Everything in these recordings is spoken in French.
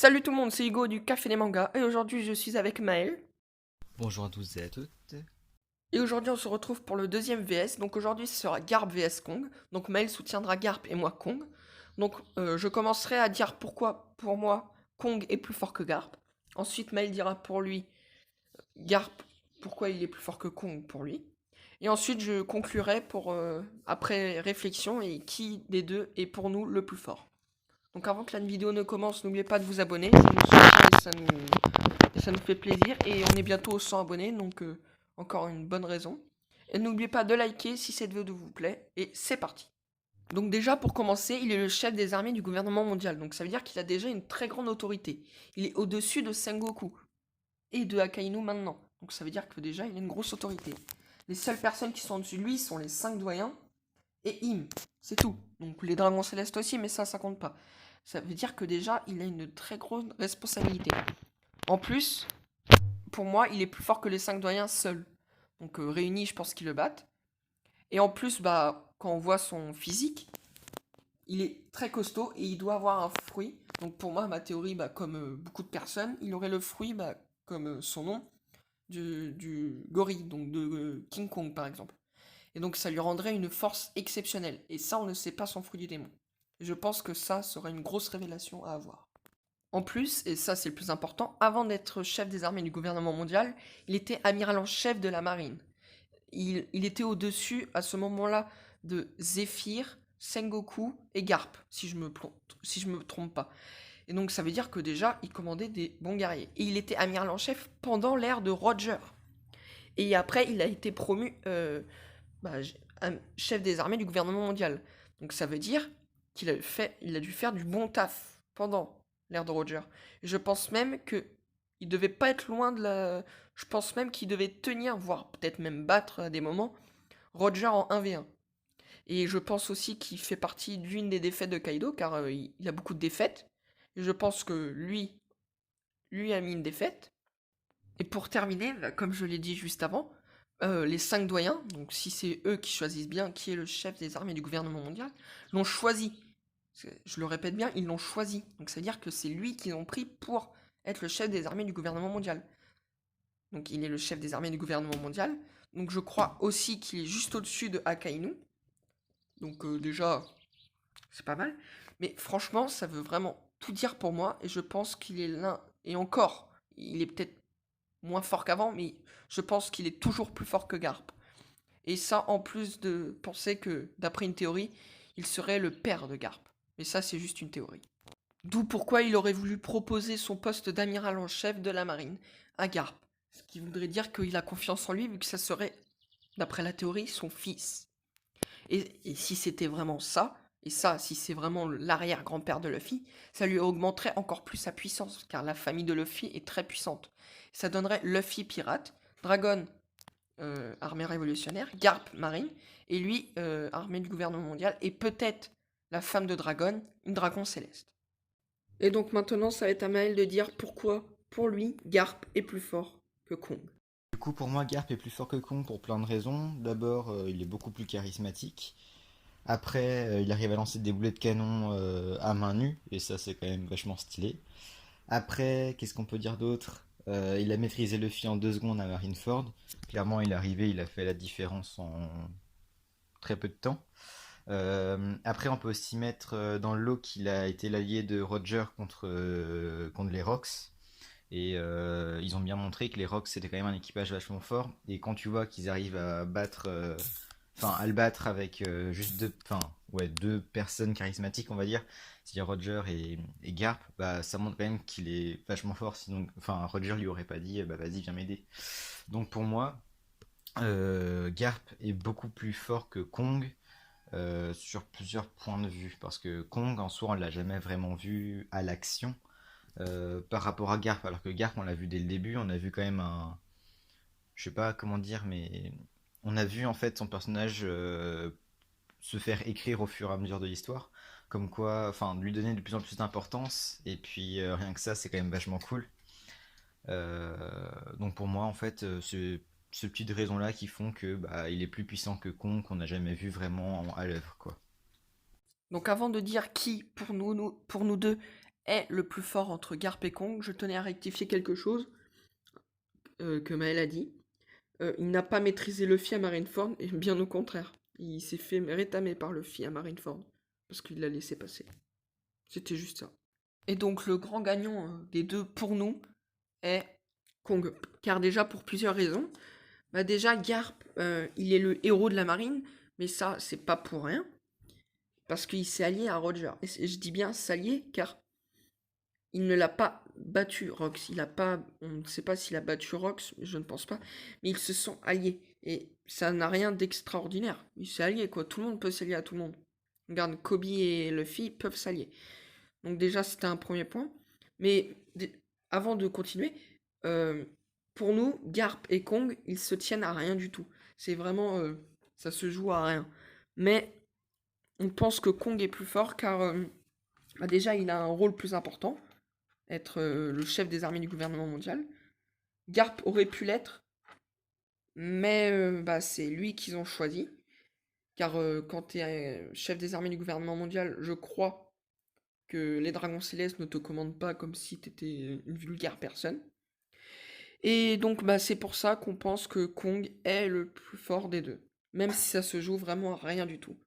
Salut tout le monde, c'est Hugo du Café des Mangas et aujourd'hui je suis avec Maël. Bonjour à tous et à toutes. Et aujourd'hui on se retrouve pour le deuxième VS, donc aujourd'hui ce sera Garp VS Kong. Donc Maël soutiendra Garp et moi Kong. Donc je commencerai à dire pourquoi pour moi Kong est plus fort que Garp. Ensuite Maël dira pour lui Garp pourquoi il est plus fort que Kong pour lui. Et ensuite je conclurai pour après réflexion et qui des deux est pour nous le plus fort. Donc avant que la vidéo ne commence, n'oubliez pas de vous abonner, ça nous fait plaisir et on est bientôt aux 100 abonnés, donc encore une bonne raison. Et n'oubliez pas de liker si cette vidéo vous plaît, et c'est parti. Donc déjà pour commencer, il est le chef des armées du gouvernement mondial, donc ça veut dire qu'il a déjà une très grande autorité. Il est au-dessus de Sengoku et de Akainu maintenant, donc ça veut dire que déjà il a une grosse autorité. Les seules personnes qui sont au-dessus de lui sont les 5 doyens et Im, c'est tout. Donc les dragons célestes aussi, mais ça compte pas. Ça veut dire que déjà il a une très grosse responsabilité. En plus, pour moi, il est plus fort que les 5 doyens seuls. Donc réunis, je pense qu'ils le battent. Et en plus, bah, quand on voit son physique, il est très costaud et il doit avoir un fruit. Donc pour moi, ma théorie, bah, comme beaucoup de personnes, il aurait le fruit, bah, comme son nom, du gorille, donc de King Kong par exemple. Et donc ça lui rendrait une force exceptionnelle. Et ça, on ne sait pas son fruit du démon. Et je pense que ça serait une grosse révélation à avoir. En plus, et ça c'est le plus important, avant d'être chef des armées du gouvernement mondial, il était amiral en chef de la marine. Il était au-dessus, à ce moment-là, de Zephyr, Sengoku et Garp, si je me trompe pas. Et donc ça veut dire que déjà, il commandait des bons guerriers. Et il était amiral en chef pendant l'ère de Roger. Et après, il a été promu chef des armées du gouvernement mondial. Donc ça veut dire il a dû faire du bon taf pendant l'ère de Roger. Et je pense même que il devait pas être loin de la. Je pense même qu'il devait tenir, voire peut-être même battre à des moments, Roger en 1v1. Et je pense aussi qu'il fait partie d'une des défaites de Kaido, car il a beaucoup de défaites. Et je pense que lui a mis une défaite. Et pour terminer, bah, comme je l'ai dit juste avant, les 5 doyens, donc si c'est eux qui choisissent bien qui est le chef des armées du gouvernement mondial, l'ont choisi. Je le répète bien, ils l'ont choisi. Donc ça veut dire que c'est lui qu'ils ont pris pour être le chef des armées du gouvernement mondial. Donc il est le chef des armées du gouvernement mondial. Donc je crois aussi qu'il est juste au-dessus de Akainu. Donc déjà, c'est pas mal. Mais franchement, ça veut vraiment tout dire pour moi. Et je pense qu'il est l'un. Et encore, il est peut-être moins fort qu'avant, mais je pense qu'il est toujours plus fort que Garp. Et ça, en plus de penser que, d'après une théorie, il serait le père de Garp. Mais ça, c'est juste une théorie. D'où pourquoi il aurait voulu proposer son poste d'amiral en chef de la marine à Garp. Ce qui voudrait dire qu'il a confiance en lui, vu que ça serait, d'après la théorie, son fils. Et si c'était vraiment ça, et ça, si c'est vraiment l'arrière-grand-père de Luffy, ça lui augmenterait encore plus sa puissance, car la famille de Luffy est très puissante. Ça donnerait Luffy pirate, Dragon armée révolutionnaire, Garp marine, et lui armée du gouvernement mondial, et peut-être la femme de Dragon, une dragon céleste. Et donc maintenant, ça va être à Maël de dire pourquoi, pour lui, Garp est plus fort que Kong. Du coup, pour moi, Garp est plus fort que Kong pour plein de raisons. D'abord, il est beaucoup plus charismatique. Après, il arrive à lancer des boulets de canon à main nue, et ça, c'est quand même vachement stylé. Après, qu'est-ce qu'on peut dire d'autre? Il a maîtrisé Luffy en 2 secondes à Marineford. Clairement, il est arrivé, il a fait la différence en très peu de temps. Après, on peut aussi mettre dans le lot qu'il a été l'allié de Roger contre les Rocks. Et ils ont bien montré que les Rocks c'était quand même un équipage vachement fort. Et quand tu vois qu'ils arrivent à battre, à le battre avec juste deux personnes charismatiques, on va dire, c'est-à-dire Roger et Garp, bah ça montre quand même qu'il est vachement fort. Sinon, Roger lui aurait pas dit, bah vas-y viens m'aider. Donc pour moi, Garp est beaucoup plus fort que Kong. Sur plusieurs points de vue parce que Kong en soi on l'a jamais vraiment vu à l'action par rapport à Garp, alors que Garp on l'a vu dès le début, on a vu quand même je sais pas comment dire, mais on a vu en fait son personnage se faire écrire au fur et à mesure de l'histoire, comme quoi, enfin lui donner de plus en plus d'importance, et puis rien que ça c'est quand même vachement cool. Donc pour moi en fait c'est ce petit de raisons là qui font que bah, il est plus puissant que Kong qu'on n'a jamais vu vraiment à l'œuvre quoi. Donc avant de dire qui, pour nous deux, est le plus fort entre Garp et Kong. Je tenais à rectifier quelque chose que Maël a dit. Il n'a pas maîtrisé Luffy à Marineford, et bien au contraire. Il s'est fait rétamer par Luffy à Marineford, parce qu'il l'a laissé passer. C'était juste ça. Et donc le grand gagnant des deux pour nous est Kong. Car déjà pour plusieurs raisons. Bah déjà Garp, il est le héros de la marine, mais ça c'est pas pour rien. Parce qu'il s'est allié à Roger. Et je dis bien s'allier car il ne l'a pas battu, Rox. On ne sait pas s'il a battu Rox, je ne pense pas. Mais ils se sont alliés. Et ça n'a rien d'extraordinaire. Il s'est allié, quoi. Tout le monde peut s'allier à tout le monde. Regarde, Kobe et Luffy peuvent s'allier. Donc déjà, c'était un premier point. Mais avant de continuer, euh, pour nous, Garp et Kong, ils se tiennent à rien du tout. C'est vraiment... ça se joue à rien. Mais on pense que Kong est plus fort car bah déjà, il a un rôle plus important, être le chef des armées du gouvernement mondial. Garp aurait pu l'être, mais bah, c'est lui qu'ils ont choisi. Car quand tu es chef des armées du gouvernement mondial, je crois que les dragons célestes ne te commandent pas comme si tu étais une vulgaire personne. Et donc bah, c'est pour ça qu'on pense que Kong est le plus fort des deux, même si ça se joue vraiment à rien du tout.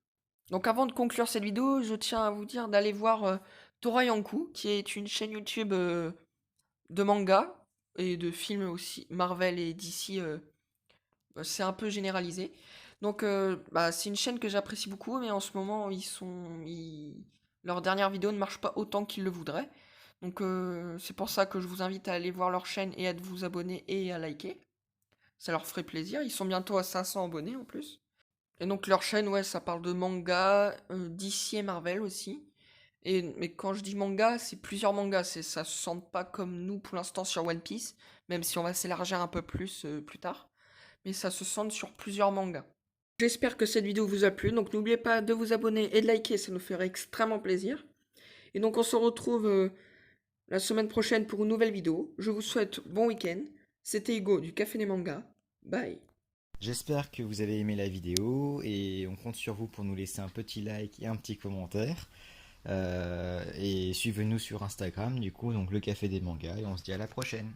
Donc avant de conclure cette vidéo, je tiens à vous dire d'aller voir Torayanku, qui est une chaîne YouTube de manga et de films aussi, Marvel et DC, c'est un peu généralisé. Donc bah, c'est une chaîne que j'apprécie beaucoup, mais en ce moment leur dernière vidéo ne marche pas autant qu'ils le voudraient. Donc c'est pour ça que je vous invite à aller voir leur chaîne et à vous abonner et à liker. Ça leur ferait plaisir. Ils sont bientôt à 500 abonnés en plus. Et donc leur chaîne, ouais, ça parle de manga, DC et Marvel aussi. Mais quand je dis manga, c'est plusieurs mangas. Ça se sent pas comme nous pour l'instant sur One Piece, même si on va s'élargir un peu plus tard. Mais ça se sent sur plusieurs mangas. J'espère que cette vidéo vous a plu. Donc n'oubliez pas de vous abonner et de liker, ça nous ferait extrêmement plaisir. Et donc on se retrouve la semaine prochaine pour une nouvelle vidéo. Je vous souhaite bon week-end. C'était Hugo du Café des Mangas. Bye. J'espère que vous avez aimé la vidéo et on compte sur vous pour nous laisser un petit like et un petit commentaire. Et suivez-nous sur Instagram, du coup, donc le Café des Mangas, et on se dit à la prochaine.